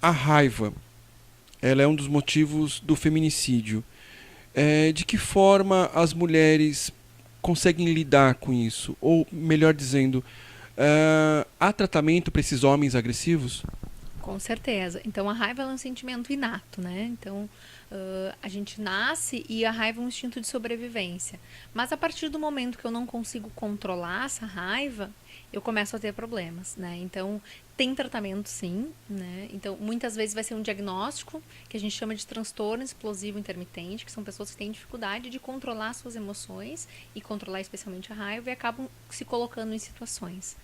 a raiva, ela é um dos motivos do feminicídio. De que forma as mulheres conseguem lidar com isso? Ou, melhor dizendo, há tratamento para esses homens agressivos? Com certeza. Então, a raiva é um sentimento inato, né? Então, a gente nasce e a raiva é um instinto de sobrevivência. Mas a partir do momento que eu não consigo controlar essa raiva, eu começo a ter problemas, né? Então, tem tratamento sim, né? Então, muitas vezes vai ser um diagnóstico que a gente chama de transtorno explosivo intermitente, que são pessoas que têm dificuldade de controlar suas emoções e controlar especialmente a raiva e acabam se colocando em situações.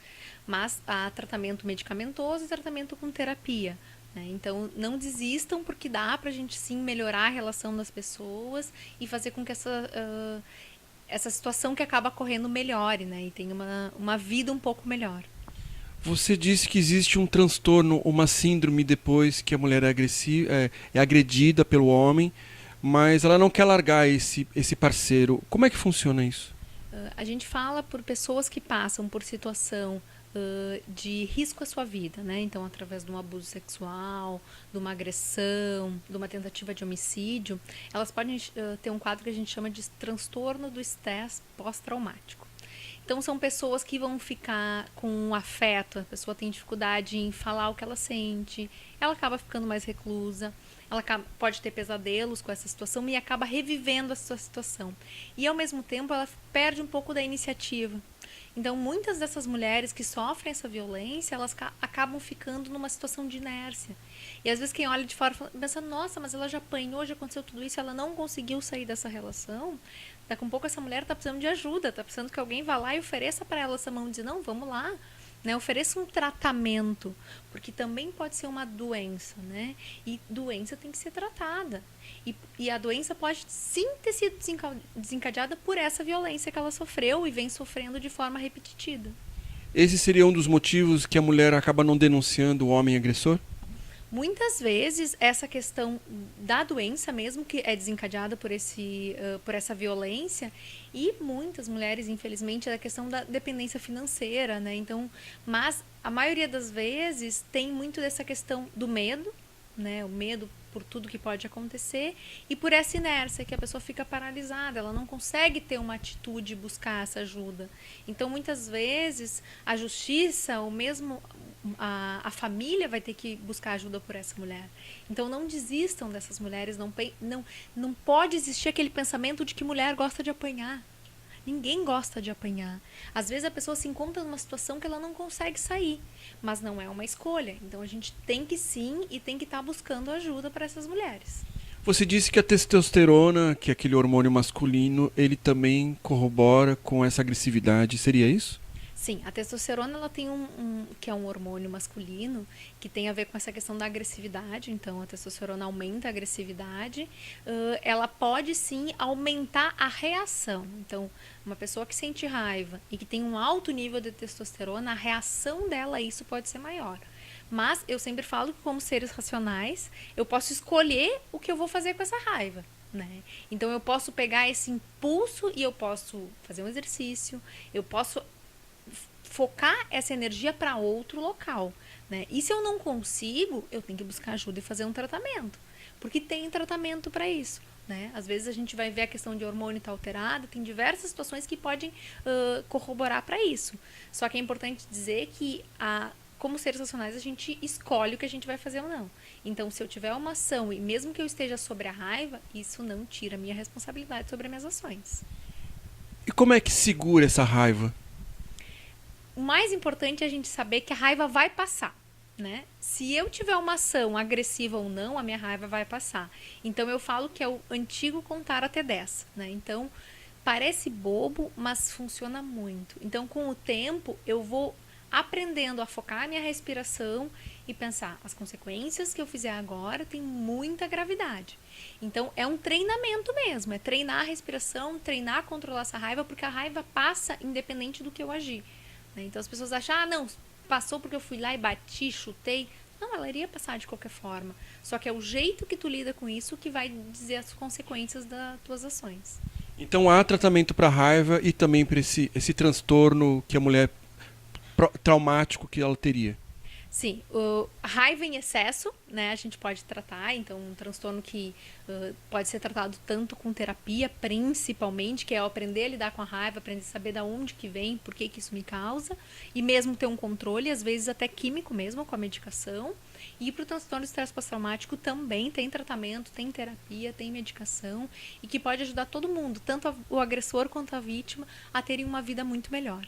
Mas há tratamento medicamentoso e tratamento com terapia, né? Então, não desistam, porque dá pra gente sim melhorar a relação das pessoas e fazer com que essa situação que acaba correndo melhore, né? E tenha uma vida um pouco melhor. Você disse que existe um transtorno, uma síndrome depois que a mulher é agredida pelo homem, mas ela não quer largar esse parceiro. Como é que funciona isso? A gente fala por pessoas que passam por situação de risco à sua vida, né? Então, através de um abuso sexual, de uma agressão, de uma tentativa de homicídio, elas podem ter um quadro que a gente chama de transtorno do estresse pós-traumático. Então, são pessoas que vão ficar com um afeto, a pessoa tem dificuldade em falar o que ela sente, ela acaba ficando mais reclusa, ela pode ter pesadelos com essa situação e acaba revivendo essa situação. E, ao mesmo tempo, ela perde um pouco da iniciativa. Então, muitas dessas mulheres que sofrem essa violência, elas acabam ficando numa situação de inércia. E às vezes quem olha de fora pensa, nossa, mas ela já apanhou, já aconteceu tudo isso, ela não conseguiu sair dessa relação. Daqui a pouco essa mulher está precisando de ajuda, está precisando que alguém vá lá e ofereça para ela essa mão e dizer, não, vamos lá, né? Ofereça um tratamento, porque também pode ser uma doença, né? E doença tem que ser tratada. E a doença pode sim ter sido desencadeada por essa violência que ela sofreu e vem sofrendo de forma repetitiva. Esse seria um dos motivos que a mulher acaba não denunciando o homem agressor? Muitas vezes, essa questão da doença mesmo, que é desencadeada por essa violência, e muitas mulheres, infelizmente, é a questão da dependência financeira, né? Então, mas a maioria das vezes tem muito dessa questão do medo, né? O medo por tudo que pode acontecer e por essa inércia que a pessoa fica paralisada, ela não consegue ter uma atitude e buscar essa ajuda. Então, muitas vezes, a justiça, ou mesmo a família vai ter que buscar ajuda por essa mulher. Então, não desistam dessas mulheres, não pode existir aquele pensamento de que mulher gosta de apanhar. Ninguém gosta de apanhar. Às vezes a pessoa se encontra numa situação que ela não consegue sair, mas não é uma escolha. Então a gente tem que sim e tem que estar buscando ajuda para essas mulheres. Você disse que a testosterona, que é aquele hormônio masculino, ele também corrobora com essa agressividade. Seria isso? Sim, a testosterona ela tem que é um hormônio masculino que tem a ver com essa questão da agressividade. Então, a testosterona aumenta a agressividade. Ela pode sim aumentar a reação. Então, uma pessoa que sente raiva e que tem um alto nível de testosterona, a reação dela a isso pode ser maior. Mas eu sempre falo que, como seres racionais, eu posso escolher o que eu vou fazer com essa raiva. Né? Então, eu posso pegar esse impulso e eu posso fazer um exercício, eu posso focar essa energia para outro local, né? E se eu não consigo, eu tenho que buscar ajuda e fazer um tratamento, porque tem tratamento para isso, né? Às vezes a gente vai ver a questão de hormônio está alterada, tem diversas situações que podem corroborar para isso. Só que é importante dizer que como seres racionais a gente escolhe o que a gente vai fazer ou não. Então, se eu tiver uma ação e mesmo que eu esteja sobre a raiva, isso não tira a minha responsabilidade sobre as minhas ações. E como é que segura essa raiva? O mais importante é a gente saber que a raiva vai passar, né? Se eu tiver uma ação agressiva ou não, a minha raiva vai passar. Então, eu falo que é o antigo contar até 10, né? Então, parece bobo, mas funciona muito. Então, com o tempo, eu vou aprendendo a focar a minha respiração e pensar, as consequências que eu fizer agora têm muita gravidade. Então, é um treinamento mesmo, é treinar a respiração, treinar a controlar essa raiva, porque a raiva passa independente do que eu agir. Então as pessoas acham, não, passou porque eu fui lá e bati, chutei. Não, ela iria passar de qualquer forma. Só que é o jeito que tu lida com isso que vai dizer as consequências das tuas ações. Então há tratamento para raiva e também para esse transtorno que a mulher traumático que ela teria. Sim, a raiva em excesso, né, a gente pode tratar, então um transtorno que pode ser tratado tanto com terapia, principalmente, que é aprender a lidar com a raiva, aprender a saber de onde que vem, por que que isso me causa, e mesmo ter um controle, às vezes até químico mesmo, com a medicação. E para o transtorno de estresse pós-traumático também tem tratamento, tem terapia, tem medicação, e que pode ajudar todo mundo, tanto o agressor quanto a vítima, a terem uma vida muito melhor.